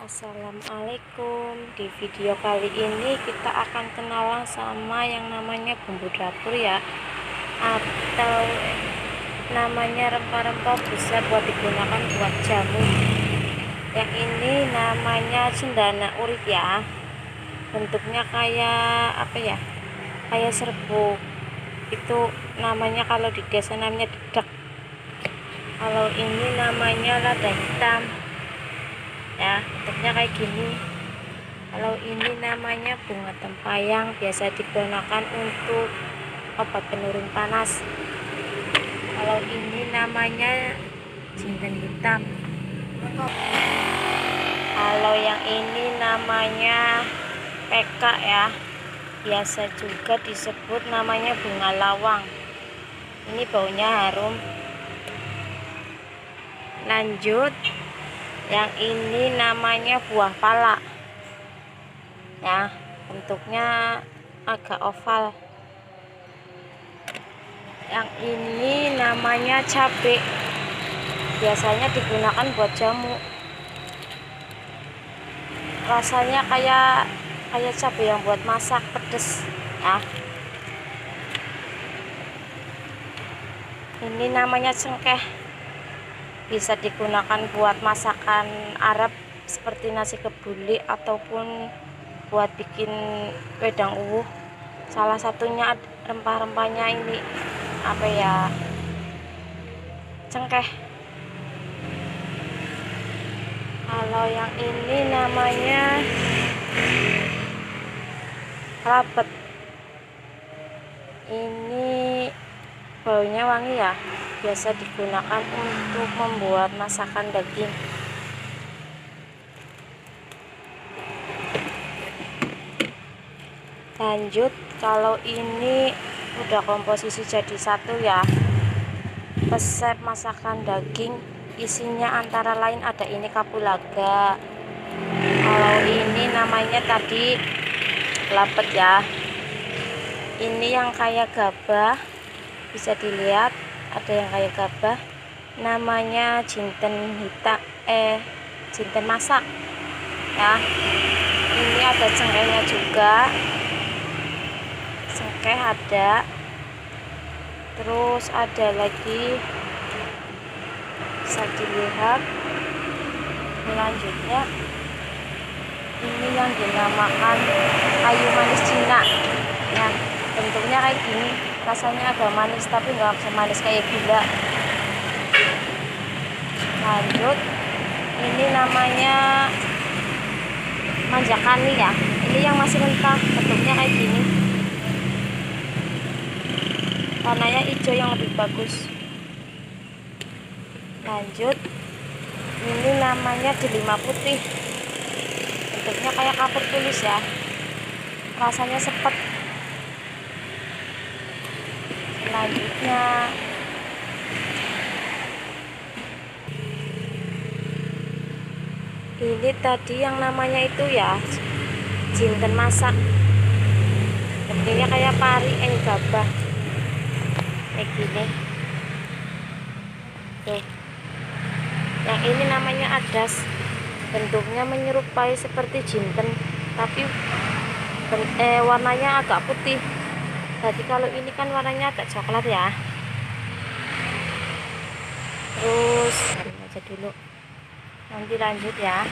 Assalamualaikum. Di video kali ini kita akan kenalan sama yang namanya bumbu dapur ya, atau namanya rempah-rempah bisa buat digunakan buat jamu. Yang ini namanya cendana urip ya, bentuknya kayak apa ya, kayak serbuk. Itu namanya, kalau di desa namanya dedak. Kalau ini namanya lada hitam ya, bentuknya kayak gini. Kalau ini namanya bunga tempayang, biasa digunakan untuk obat penurun panas. Kalau ini namanya jinten hitam. Kalau yang ini namanya peka ya, biasa juga disebut namanya bunga lawang. Ini baunya harum. Lanjut, yang ini namanya buah pala ya, bentuknya agak oval. Yang ini namanya cabai, biasanya digunakan buat jamu. Rasanya kayak cabai yang buat masak pedes ya. Ini namanya cengkeh, bisa digunakan buat masakan Arab seperti nasi kebuli ataupun buat bikin wedang uwuh. Salah satunya rempah-rempahnya ini apa ya, cengkeh. Kalau yang ini namanya rabet, ini baunya wangi ya, biasa digunakan untuk membuat masakan daging. Lanjut, kalau ini udah komposisi jadi satu ya, resep masakan daging. Isinya antara lain ada ini kapulaga, kalau ini namanya tadi lapet ya. Ini yang kayak gabah, bisa dilihat ada yang kayak gabah, namanya jinten hitam, jinten masak ya. Ini ada cengkehnya juga, cengkeh ada. Terus ada lagi, bisa dilihat selanjutnya, ini yang dinamakan kayu manis Cina ya, bentuknya kayak gini. Rasanya agak manis tapi nggak semanis kayak gula. Lanjut, ini namanya manjakani ya, ini yang masih mentah, bentuknya kayak gini. Warnanya hijau yang lebih bagus. Lanjut, ini namanya delima putih, bentuknya kayak kapur tulis ya, rasanya sepet. Selanjutnya ini tadi yang namanya itu ya, jinten masak, bentuknya kayak pari, gabah kayak gini tuh. Yang ini namanya adas, bentuknya menyerupai seperti jinten tapi warnanya agak putih. Jadi kalau ini kan warnanya agak coklat ya. Terus aja dulu, nanti lanjut ya.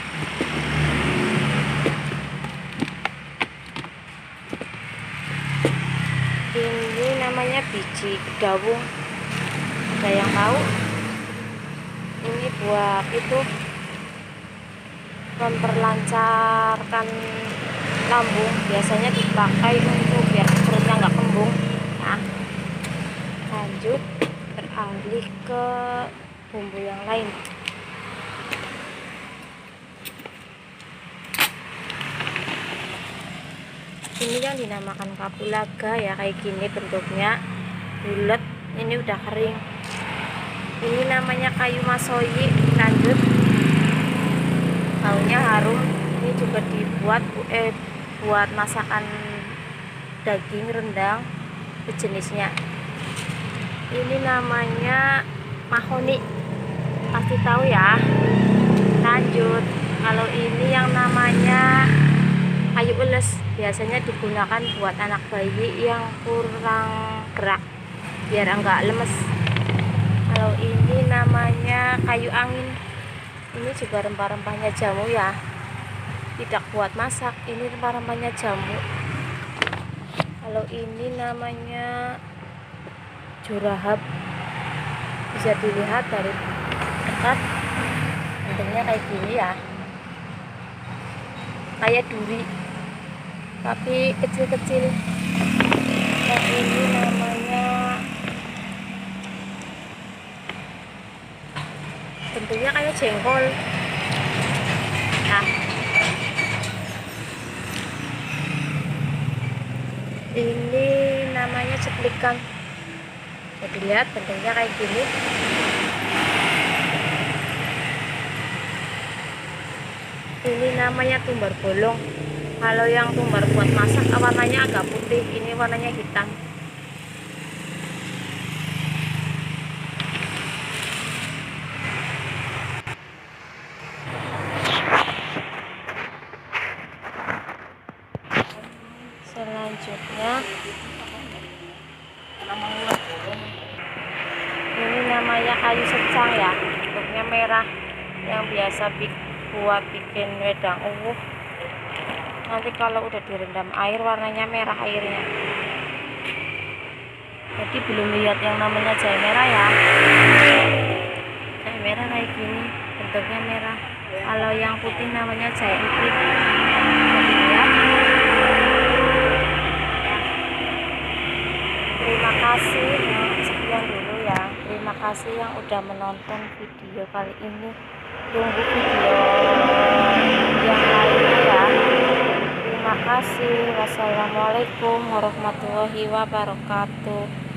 Ini namanya biji dawung, ada yang tahu? Ini buat itu, memperlancarkan lambung, biasanya dipakai untuk biar perutnya nggak kembung ya. Lanjut, beralih ke bumbu yang lain. Ini yang dinamakan kapulaga ya, kayak gini bentuknya bulat, ini udah kering. Ini namanya kayu masoyi. Lanjut, baunya harum, ini juga dibuat buat masakan daging rendang sejenisnya. Ini namanya mahoni, pasti tahu ya. Lanjut, Kalau ini yang namanya kayu ules, biasanya digunakan buat anak bayi yang kurang gerak biar enggak lemes. Kalau ini namanya kayu angin, ini juga rempah-rempahnya jamu ya, tidak buat masak, ini rempah-rempahnya jamu. Kalau ini namanya jurahap, bisa dilihat dari dekat, bentuknya kayak gini ya, kayak duri tapi kecil-kecil. Yang ini namanya bentuknya kayak jengkol. Nah, ini namanya ceplikan, jadi lihat bentuknya kayak gini. Ini namanya tumbar bolong. Kalau yang tumbar buat masak warnanya agak putih, ini warnanya hitam. Selanjutnya ini namanya kayu secang ya, bentuknya merah, yang biasa buat bikin wedang uwuh. Nanti kalau udah direndam air warnanya merah airnya. Jadi belum lihat yang namanya jahe merah ya. Jahe merah kayak gini, bentuknya merah. Kalau yang putih namanya jahe emprit. Jadi lihat. Terima kasih, sekian dulu ya. Terima kasih yang udah menonton video kali ini. Tunggu video yang lainnya ya. Terima kasih. Wassalamualaikum warahmatullahi wabarakatuh.